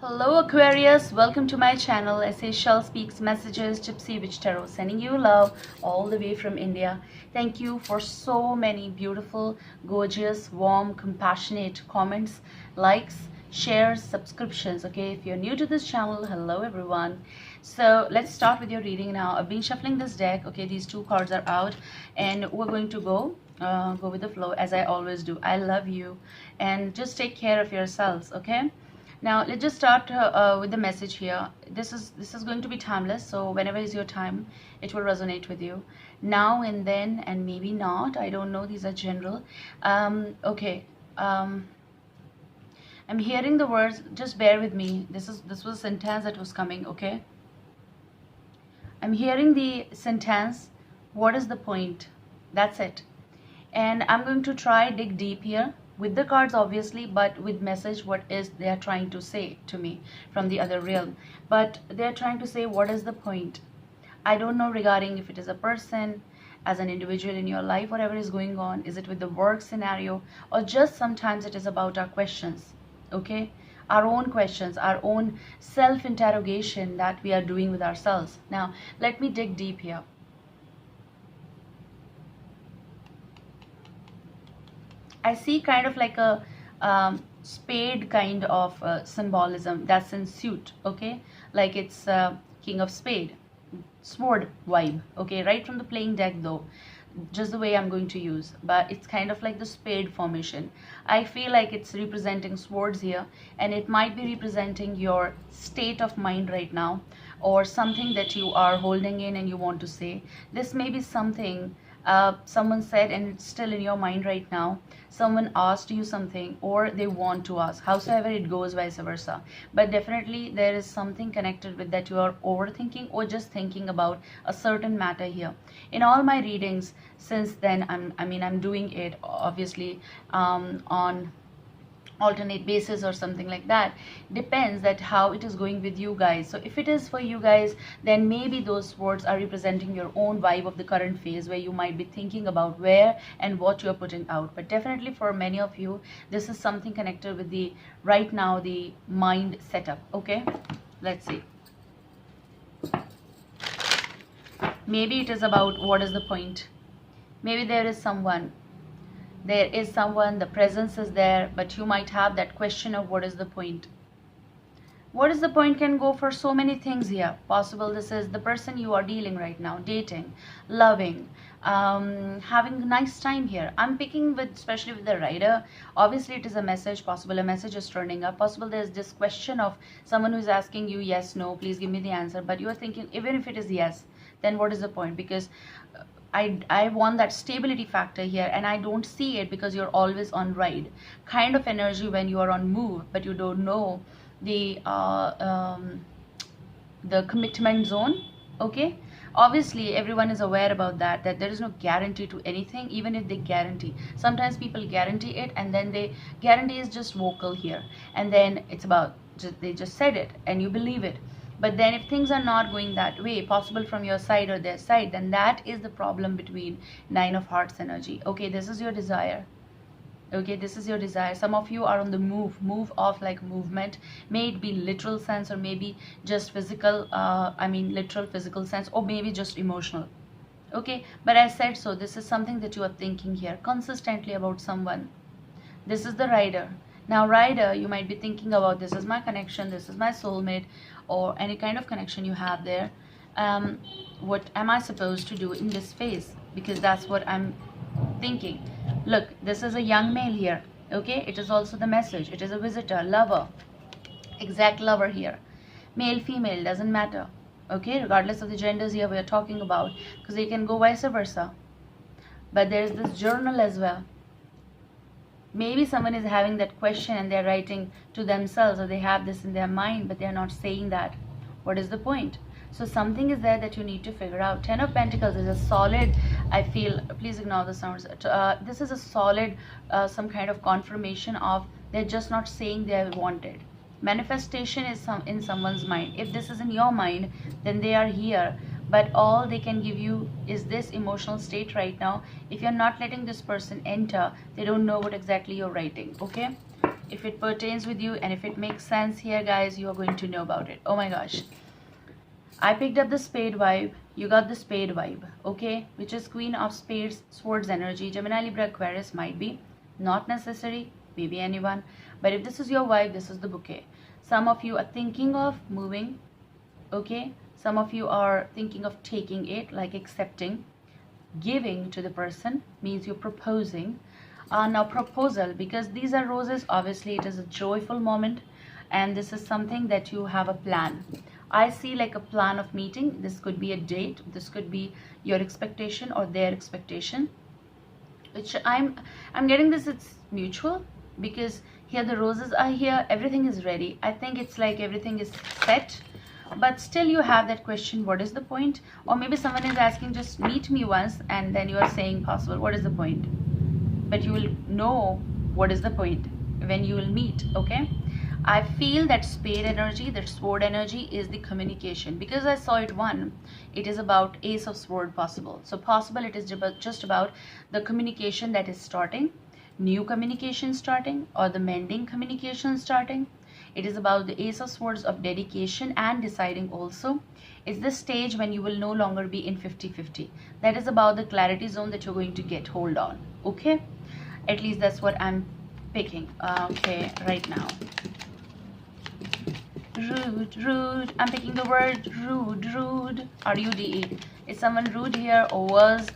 Hello Aquarius, welcome to my channel Shell Speaks Messages Gypsy Witch Tarot, sending you love all the way from India. Thank you for so many beautiful, gorgeous, warm, compassionate comments, likes, shares, subscriptions. Okay, if you're new to this channel, hello everyone. So let's start with your reading now. I've been shuffling this deck. Okay, these two cards are out and we're going to go with the flow as I always do. I love you and just take care of yourselves. Okay, now let's just start with the message here. This is going to be timeless, so whenever is your time, it will resonate with you. Now and then, and maybe not. I don't know. These are general. Okay. I'm hearing the words. Just bear with me. This was a sentence that was coming. Okay. I'm hearing the sentence. What is the point? That's it. And I'm going to try dig deep here with the cards obviously, but with message what is they are trying to say to me from the other realm. But they're trying to say what is the point. I don't know regarding if it is a person, as an individual in your life, whatever is going on. Is it with the work scenario, or just sometimes it is about our questions. Okay, our own questions, our own self-interrogation that we are doing with ourselves. Now let me dig deep here. I see kind of like a spade kind of symbolism that's in suit. Okay, like it's king of spade, sword vibe. Okay, right from the playing deck though, just the way I'm going to use, but it's kind of like the spade formation. I feel like it's representing swords here, and it might be representing your state of mind right now, or something that you are holding in and you want to say. This may be something someone said and it's still in your mind right now. Someone asked you something, or they want to ask, howsoever it goes, vice versa. But definitely there is something connected with that you are overthinking or just thinking about a certain matter here. In all my readings since then, I'm doing it obviously on alternate basis or something like that. Depends that how it is going with you guys. So if it is for you guys, then maybe those words are representing your own vibe of the current phase, where you might be thinking about where and what you're putting out. But definitely for many of you, this is something connected with the right now the mind setup. Okay, let's see. Maybe it is about what is the point. Maybe there is someone, the presence is there, but you might have that question of what is the point. What is the point can go for so many things here. Possible this is the person you are dealing right now, dating, loving, having a nice time here. I'm picking with, especially with the rider, obviously it is a message. Possible a message is turning up. Possible there's this question of someone who is asking you yes, no, please give me the answer, but you are thinking even if it is yes, then what is the point? Because I want that stability factor here, and I don't see it because you're always on ride kind of energy when you are on move, but you don't know the commitment zone. Okay, obviously everyone is aware about that there is no guarantee to anything. Even if they guarantee, sometimes people guarantee it and then they guarantee is just vocal here, and then it's about they just said it and you believe it. But then if things are not going that way, possible from your side or their side, then that is the problem between Nine of Hearts energy. Okay, this is your desire. Okay, this is your desire. Some of you are on the move off, like movement. May it be literal sense, or maybe just physical, literal physical sense, or maybe just emotional. Okay, but I said so. This is something that you are thinking here consistently about someone. This is the rider. Now rider, you might be thinking about this is my connection, this is my soulmate, or any kind of connection you have there. What am I supposed to do in this phase? Because that's what I'm thinking. Look, this is a young male here. Okay, it is also the message. It is a visitor, lover, exact lover here. Male, female, doesn't matter. Okay, regardless of the genders here we are talking about, because they can go vice versa. But there is this journal as well. Maybe someone is having that question and they're writing to themselves, or they have this in their mind, but they're not saying that. What is the point? So something is there that you need to figure out. Ten of Pentacles is a solid, I feel, please ignore the sounds. This is a solid, some kind of confirmation of they're just not saying they wanted. Manifestation is in someone's mind. If this is in your mind, then they are here. But all they can give you is this emotional state right now. If you're not letting this person enter, they don't know what exactly you're writing. Okay, If it pertains with you and if it makes sense here, guys, you are going to know about it. Oh my gosh. I picked up the spade vibe. You got the spade vibe, okay? Which is Queen of Spades, Swords energy. Gemini, Libra, Aquarius might be. Not necessary. Maybe anyone. But if this is your vibe, this is the bouquet. Some of you are thinking of moving, okay? Some of you are thinking of taking it, like accepting. Giving to the person means you're proposing. Now proposal, because these are roses, obviously it is a joyful moment, and this is something that you have a plan. I see like a plan of meeting. This could be a date, this could be your expectation or their expectation, which I'm getting this, it's mutual, because here the roses are here, everything is ready. I think it's like everything is set, but still you have that question, what is the point? Or maybe someone is asking, just meet me once, and then you are saying possible, what is the point? But you will know what is the point when you will meet, okay? I feel that spade energy, that sword energy is the communication, because I saw it one, it is about ace of sword possible. So possible, it is just about the communication that is starting, new communication starting, or the mending communication starting. It is about the ace of swords of dedication and deciding also. It's the stage when you will no longer be in 50-50. That is about the clarity zone that you're going to get hold on, okay? At least that's what I'm picking, okay, right now. Rude, rude. I'm picking the word rude, rude. R-U-D-E. Is someone rude here, or was,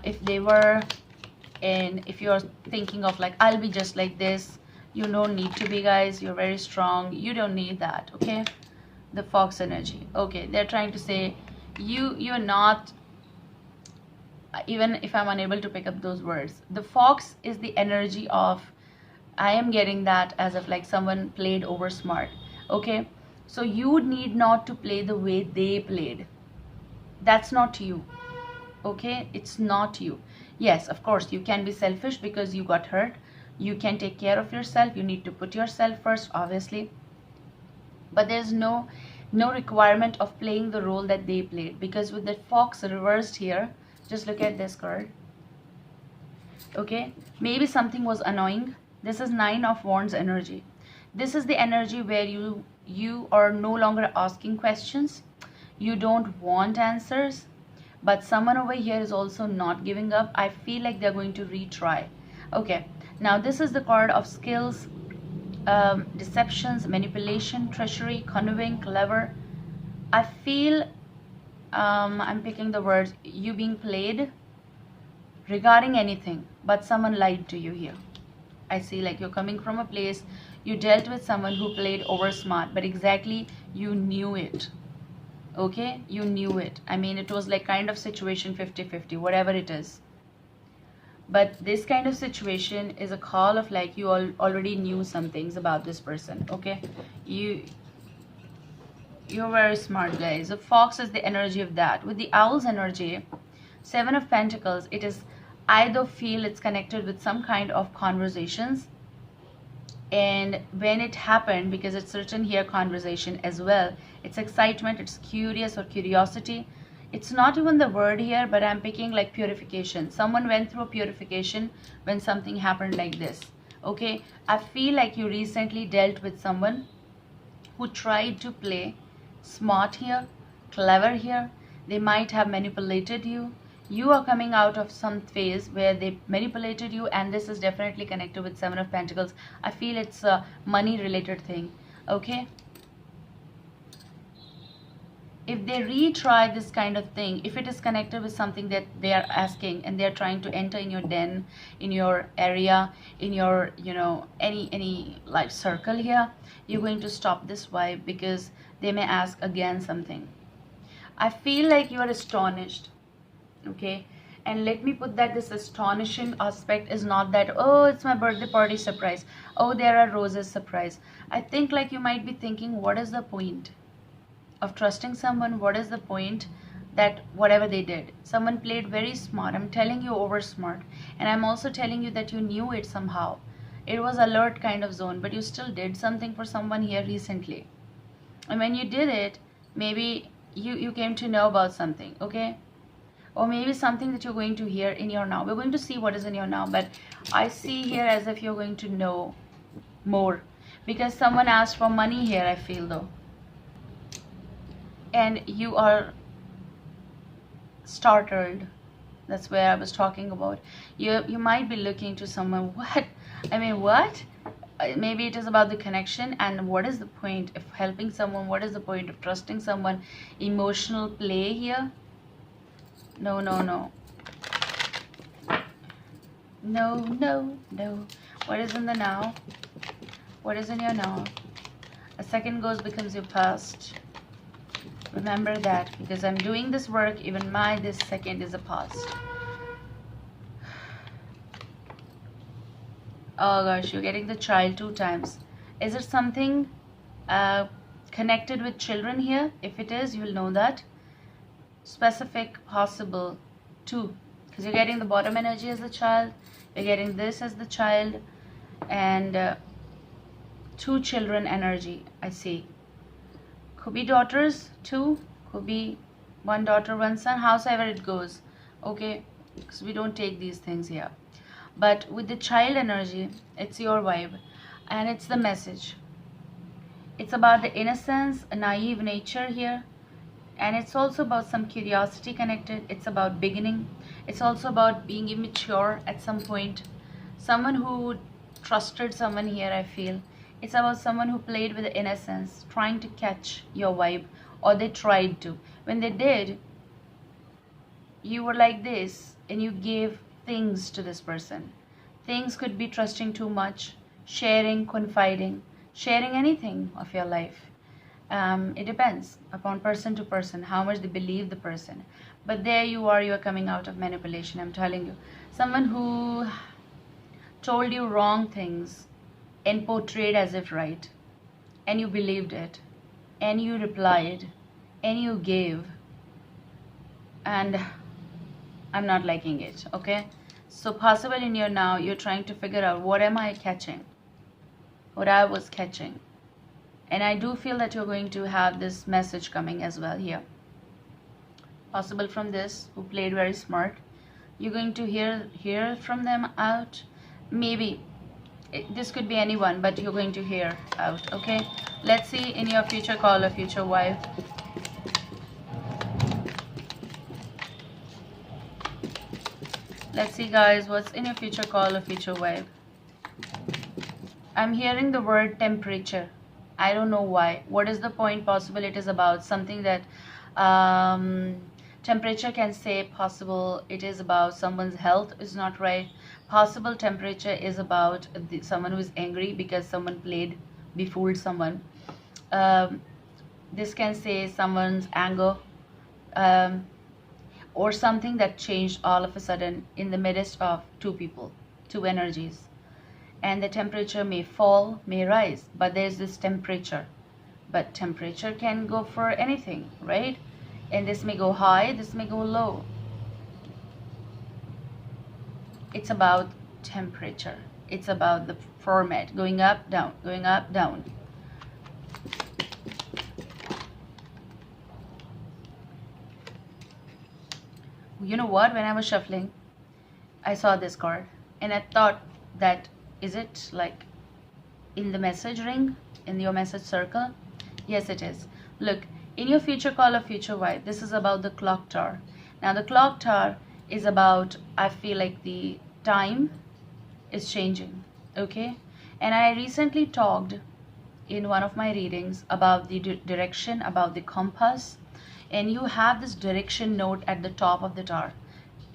if they were, and if you're thinking of like, I'll be just like this, you don't need to be, guys. You're very strong. You don't need that, okay? The fox energy. Okay, they're trying to say you're not, even if I'm unable to pick up those words. The fox is the energy of, I am getting that as if like someone played over smart. Okay, so you need not to play the way they played. That's not you, okay? It's not you. Yes, of course you can be selfish because you got hurt. You can take care of yourself. You need to put yourself first, obviously, but there's no requirement of playing the role that they played, because with the fox reversed here, just look at this card, okay? Maybe something was annoying. This is Nine of Wands energy. This is the energy where you are no longer asking questions. You don't want answers, but someone over here is also not giving up. I feel like they're going to retry. Okay, now this is the card of skills, deceptions, manipulation, treachery, conniving, clever. I feel I'm picking the words, you being played regarding anything, but someone lied to you here. I see like you're coming from a place, you dealt with someone who played over smart, but exactly you knew it, okay? You knew it. I mean, it was like kind of situation 50-50, whatever it is. But this kind of situation is a call of like you already knew some things about this person, okay? You're very smart, guys. The fox is the energy of that. With the owl's energy, Seven of Pentacles, it is, I though feel it's connected with some kind of conversations, and when it happened, because it's written here conversation as well, it's excitement, it's curious or curiosity. It's not even the word here, but I'm picking like purification. Someone went through a purification when something happened like this, okay? I feel like you recently dealt with someone who tried to play smart here, clever here. They might have manipulated you. You are coming out of some phase where they manipulated you, and this is definitely connected with Seven of Pentacles. I feel it's a money related thing, okay? If they retry this kind of thing, if it is connected with something that they are asking and they're trying to enter in your den, in your area, in your, you know, any life circle here, you're going to stop this vibe, because they may ask again something. I feel like you are astonished, okay? And let me put that this astonishing aspect is not that, oh, it's my birthday party surprise, oh, there are roses surprise. I think like you might be thinking, what is the point of trusting someone? What is the point that whatever they did, someone played very smart. I'm telling you, over smart. And I'm also telling you that you knew it somehow. It was alert kind of zone, but you still did something for someone here recently. And when you did it, maybe you came to know about something, okay? Or maybe something that you're going to hear in your now. We're going to see what is in your now, but I see here as if you're going to know more, because someone asked for money here, I feel though, and you are startled. That's where I was talking about. You might be looking to someone. What? I mean, what? Maybe it is about the connection, and what is the point of helping someone? What is the point of trusting someone? Emotional play here? No, no, no. No, no, no. What is in the now? What is in your now? A second goes becomes your past. Remember that, because I'm doing this work, even this second is a past. Oh gosh, you're getting the child 2 times. Is it something connected with children here? If it is, you'll know that. Specific, possible, 2. Because you're getting the bottom energy as the child, you're getting this as the child, and 2 children energy, I see. Could be daughters, 2. Could be 1 daughter, 1 son, howsoever it goes. Okay, because we don't take these things here. But with the child energy, it's your vibe. And it's the message. It's about the innocence, a naive nature here. And it's also about some curiosity connected. It's about beginning. It's also about being immature at some point. Someone who trusted someone here, I feel. It's about someone who played with the innocence, trying to catch your vibe, or they tried to. When they did, you were like this, and you gave things to this person. Things could be trusting too much, sharing, confiding, sharing anything of your life. It depends upon person to person, how much they believe the person. But there you are coming out of manipulation, I'm telling you. Someone who told you wrong things and portrayed as if right, and you believed it, and you replied, and you gave, and I'm not liking it, okay? So possible in your now, you're trying to figure out, what am I catching? What I was catching. And I do feel that you're going to have this message coming as well here. Possible from this, who played very smart. You're going to hear from them out. Maybe this could be anyone, but you're going to hear out, okay? Let's see in your future call or future wife. Let's see, guys, what's in your future call or future wife. I'm hearing the word temperature. I don't know why. What is the point? Possible it is about something that temperature can say. Possible it is about someone's health is not right. Possible temperature is about someone who is angry because someone befooled someone. This can say someone's anger, or something that changed all of a sudden in the midst of 2 people, 2 energies. And the temperature may fall, may rise, but there's this temperature. But temperature can go for anything, right? And this may go high, this may go low. It's about temperature. It's about the format, going up, down, going up, down. You know what? When I was shuffling, I saw this card, and I thought that, is it like in the message ring, in your message circle? Yes, it is. Look, in your future call or future wife, this is about the clock tower. Now, the clock tower is about, I feel like the time is changing, okay? And I recently talked in one of my readings about the direction, about the compass, and you have this direction note at the top of the tower.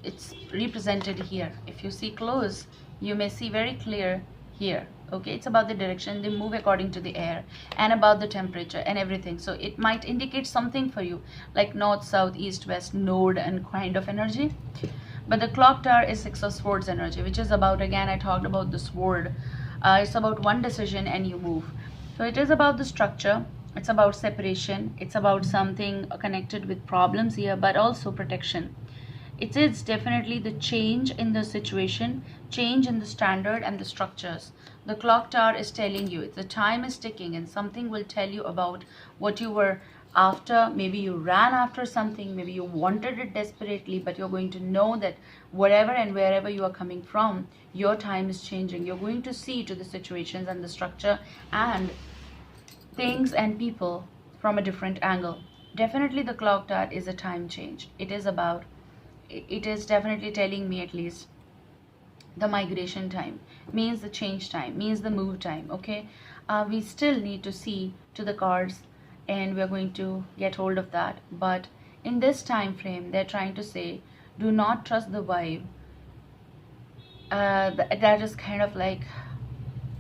It's represented here. If you see close, you may see very clear here, okay? It's about the direction, they move according to the air, and about the temperature and everything. So it might indicate something for you, like north, south, east, west, node and kind of energy. But the clock tower is 6 of swords energy, which is about, again, I talked about the sword. It's about one decision and you move. So it is about the structure, it's about separation, it's about something connected with problems here, but also protection. It is definitely the change in the situation, change in the standard and the structures. The clock tower is telling you the time is ticking, and something will tell you about what you were after, maybe you ran after something, maybe you wanted it desperately, but you're going to know that whatever and wherever you are coming from, your time is changing. You're going to see to the situations and the structure and things and people from a different angle. Definitely the clock tower is a time change. It is definitely telling me, at least, the migration time, means the change time, means the move time. Okay, we still need to see to the cards, and we're going to get hold of that. But in this time frame, they're trying to say, do not trust the vibe. That is kind of like,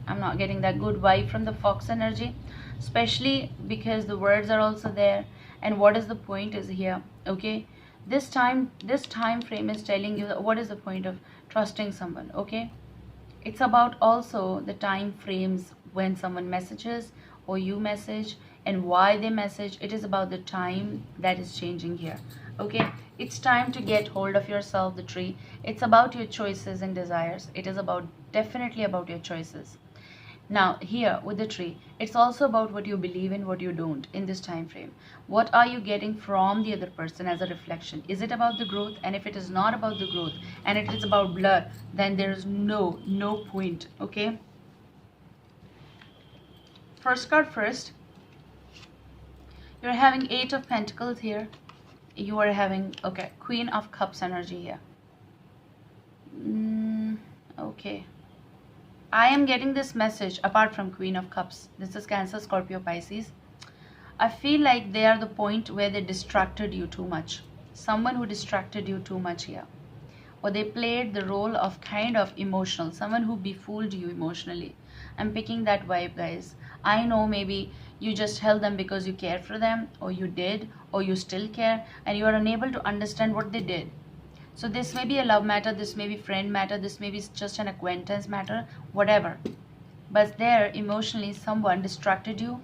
I'm not getting that good vibe from the fox energy, especially because the words are also there. And what is the point is here. Okay, this time frame is telling you that what is the point of trusting someone. Okay, it's about also the time frames when someone messages or you message and why they message. It is about the time that is changing here. Okay, it's time to get hold of yourself, the tree. It's about your choices and desires. It is about, definitely about your choices. Now here with the tree, it's also about what you believe in, what you don't in this time frame. What are you getting from the other person as a reflection? Is it about the growth? And if it is not about the growth and it is about blood, then there is no point. Okay, first card first. You're having 8 of Pentacles here. You are having, okay, Queen of Cups energy here. Okay, I am getting this message apart from Queen of Cups. This is Cancer, Scorpio, Pisces. I feel like they are the point where they distracted you too much. Someone who distracted you too much here. Or they played the role of kind of emotional. Someone who befooled you emotionally. I'm picking that vibe, guys. I know maybe you just held them because you care for them, or you did, or you still care, and you are unable to understand what they did. So this may be a love matter, this may be friend matter, this may be just an acquaintance matter, whatever. But there, emotionally, someone distracted you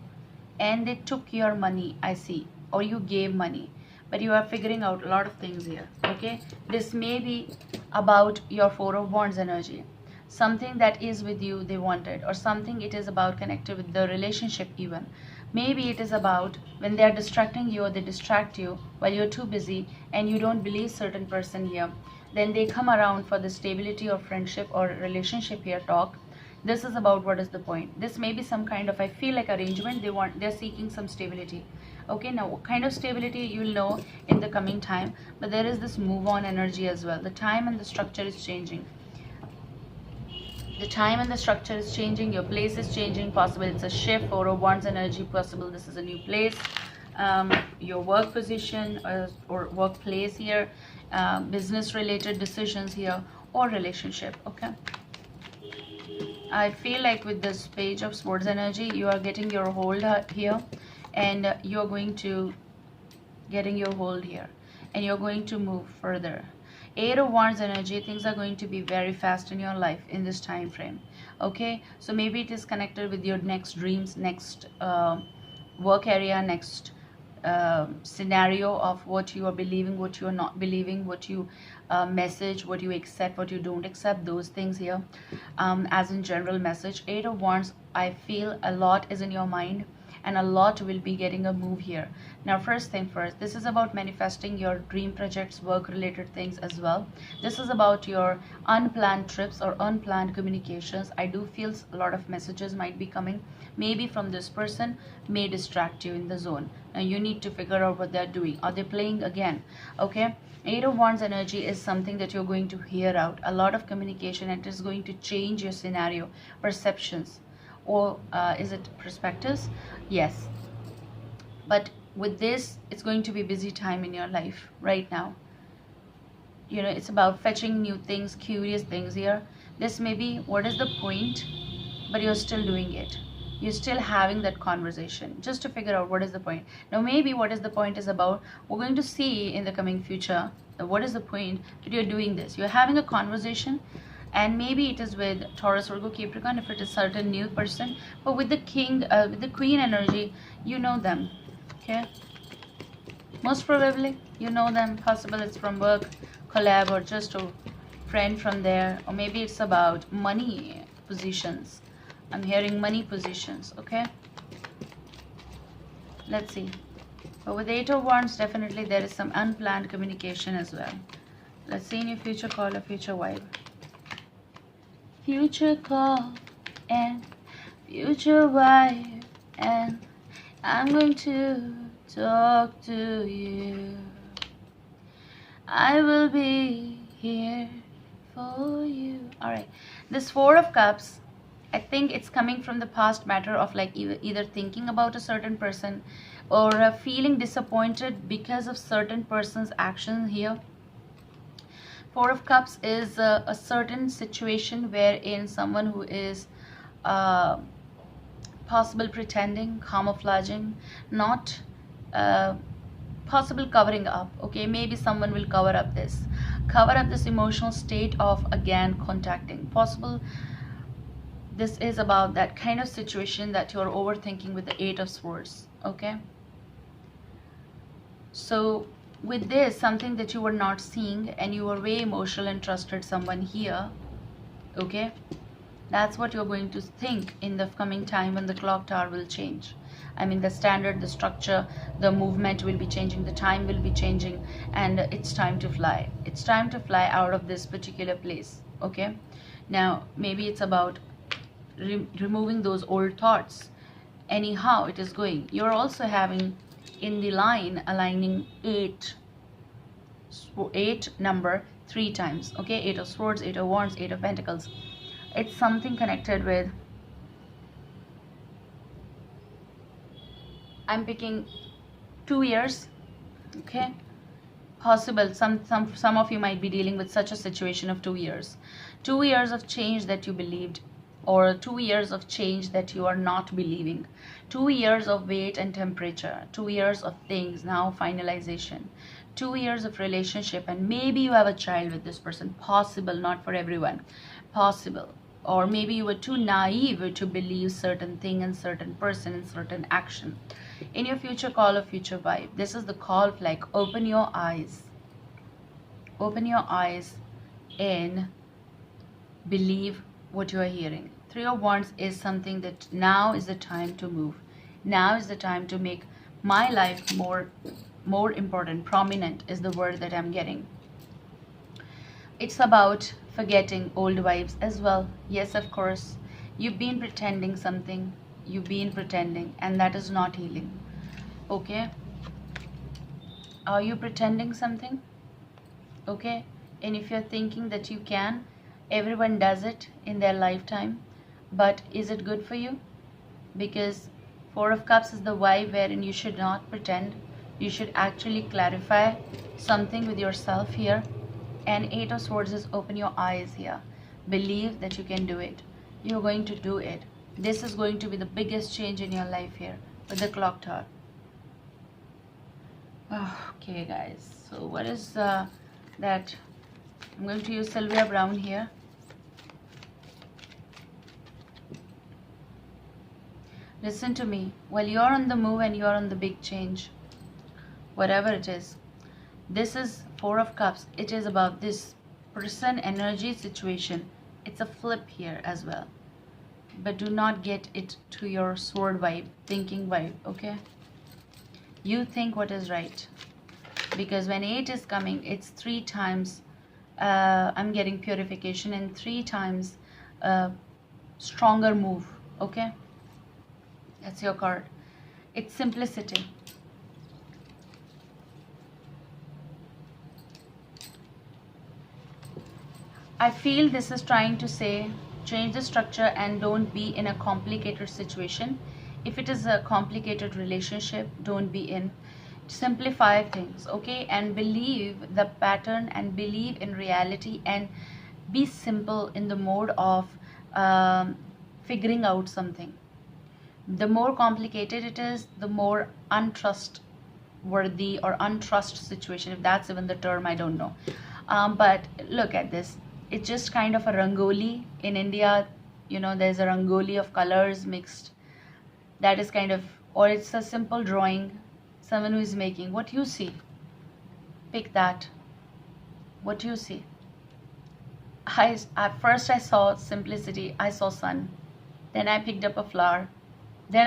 and they took your money, I see, or you gave money. But you are figuring out a lot of things here. Okay, this may be about your Four of Wands energy. Something that is with you they wanted, or something it is about connected with the relationship even. Maybe it is about when they are distracting you or they distract you while you're too busy and you don't believe certain person here. Then they come around for the stability or friendship or relationship here talk. This is about what is the point. This may be some kind of, I feel like, arrangement. They're seeking some stability. Okay, now what kind of stability you'll know in the coming time. But there is this move on energy as well. The time and the structure is changing. The time and the structure is changing. Your place is changing. Possible it's a shift. Four of Wands energy. Possible this is a new place. Your work position or workplace here. Business related decisions here, or relationship. Okay, I feel like with this Page of Swords energy, you are getting your hold here, and you're going to getting your hold here, and you're going to move further. Eight of Wands energy, things are going to be very fast in your life in this time frame. Okay, so maybe it is connected with your next dreams, next work area, next scenario of what you are believing, what you are not believing, what you message, what you accept, what you don't accept, those things here. As in general message, Eight of Wands, I feel a lot is in your mind, and a lot will be getting a move here. Now, first thing first, this is about manifesting your dream projects, work related things as well. This is about your unplanned trips or unplanned communications. I do feel a lot of messages might be coming, maybe from this person, may distract you in the zone. Now you need to figure out what they're doing. Are they playing again? Okay, Eight of Wands energy is something that you're going to hear out, a lot of communication, and it is going to change your scenario, perceptions, or is it perspectives? Yes, but with this, it's going to be busy time in your life right now. You know, it's about fetching new things, curious things here. This may be what is the point, but you're still doing it. You're still having that conversation just to figure out what is the point. Now maybe what is the point is about, we're going to see in the coming future, what is the point that you're doing this. You're having a conversation, and maybe it is with Taurus, Virgo, Capricorn, if it is certain new person. But with the king, with the queen energy, you know them. Okay, most probably you know them. Possible it's from work, collab, or just a friend from there, or maybe it's about money positions. I'm hearing money positions. Okay, let's see. But with Eight of Wands, definitely there is some unplanned communication as well. Let's see in your future call or future vibe. Future call and future vibe, and I'm going to talk to you. I will be here for you. Alright, this Four of Cups, I think it's coming from the past matter of like either thinking about a certain person or feeling disappointed because of certain person's action here. Four of Cups is a certain situation wherein someone who is uh, possible pretending, camouflaging, not possible covering up. Okay, maybe someone will cover up this emotional state of again contacting. Possible this is about that kind of situation that you're overthinking with the Eight of Swords. Okay, so with this, something that you were not seeing and you were way emotional and trusted someone here. Okay, that's what you're going to think in the coming time when the clock tower will change. I mean, the standard, the structure, the movement will be changing, the time will be changing, and it's time to fly. It's time to fly out of this particular place. Okay, now maybe it's about removing those old thoughts. Anyhow, it is going. You're also having in the line aligning eight number 3 times. Okay, Eight of Swords, Eight of Wands, Eight of Pentacles. It's something connected with, I'm picking 2 years. Okay, possible some of you might be dealing with such a situation of 2 years. 2 years of change that you believed, or 2 years of change that you are not believing. 2 years of weight and temperature. 2 years of things now finalization. 2 years of relationship, and maybe you have a child with this person. Possible, not for everyone. Possible. Or maybe you were too naive to believe certain thing and certain person and certain action. In your future call or future vibe, this is the call of like open your eyes. Open your eyes and believe what you are hearing. Three of Wands is something that now is the time to move. Now is the time to make my life more important. Prominent is the word that I'm getting. It's about forgetting old vibes as well. Yes, of course. You've been pretending something. You've been pretending, and that is not healing. Okay? Are you pretending something? Okay? And if you're thinking that you can, everyone does it in their lifetime. But is it good for you? Because Four of Cups is the vibe wherein you should not pretend. You should actually clarify something with yourself here. And Eight of Swords is open your eyes here. Believe that you can do it. You're going to do it. This is going to be the biggest change in your life here with the clock tower. Okay, guys. So what is that? I'm going to use Sylvia Brown here. Listen to me. While you're on the move and you're on the big change, whatever it is, this is Four of Cups. It is about this person, energy, situation. It's a flip here as well. But do not get it to your sword vibe, thinking vibe, okay? You think what is right. Because when 8 is coming, it's 3 times, I'm getting purification, and 3 times stronger move, okay? That's your card. It's simplicity. I feel this is trying to say, change the structure and don't be in a complicated situation. If it is a complicated relationship, don't be in. Simplify things, okay? And believe the pattern and believe in reality and be simple in the mode of figuring out something. The more complicated it is, the more untrustworthy or untrust situation, if that's even the term, I don't know. But look at this. It's just kind of a rangoli. In India, you know, there's a rangoli of colors mixed. That is kind of, or it's a simple drawing, someone who is making. What you see, pick that. What you see. At first I saw simplicity, I saw sun. Then I picked up a flower. Then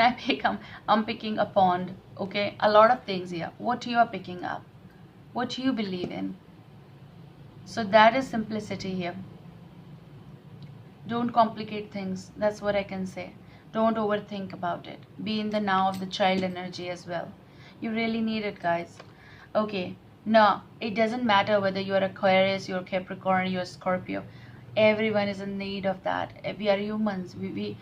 I'm picking a pond. Okay, a lot of things here. What you are picking up, what you believe in. So that is simplicity here. Don't complicate things. That's what I can say. Don't overthink about it. Be in the now of the child energy as well. You really need it, guys. Okay. No, it doesn't matter whether you're Aquarius, you're Capricorn, you're Scorpio. Everyone is in need of that. We are humans. We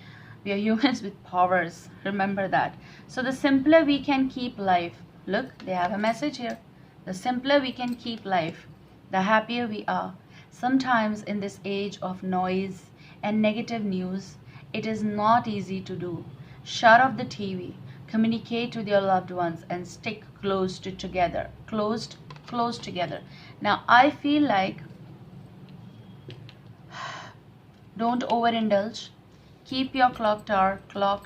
are humans with powers. Remember that. So the simpler we can keep life. Look, they have a message here. The simpler we can keep life, the happier we are. Sometimes in this age of noise and negative news, it is not easy to do. Shut off the TV, communicate with your loved ones, and stick close to together. Close together. Now I feel like don't overindulge. Keep your clock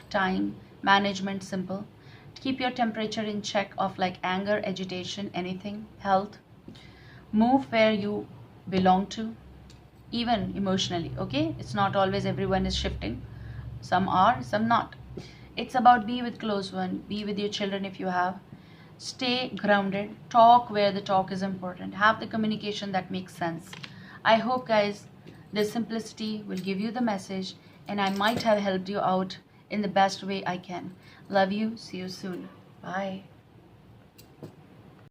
time management simple. Keep your temperature in check of like anger, agitation, anything, health. Move where you belong to, even emotionally. Okay, it's not always everyone is shifting. Some are, some not. It's about be with close one, be with your children if you have. Stay grounded, talk where the talk is important, have the communication that makes sense. I hope, guys, this simplicity will give you the message, and I might have helped you out in the best way I can. Love you. See you soon. Bye.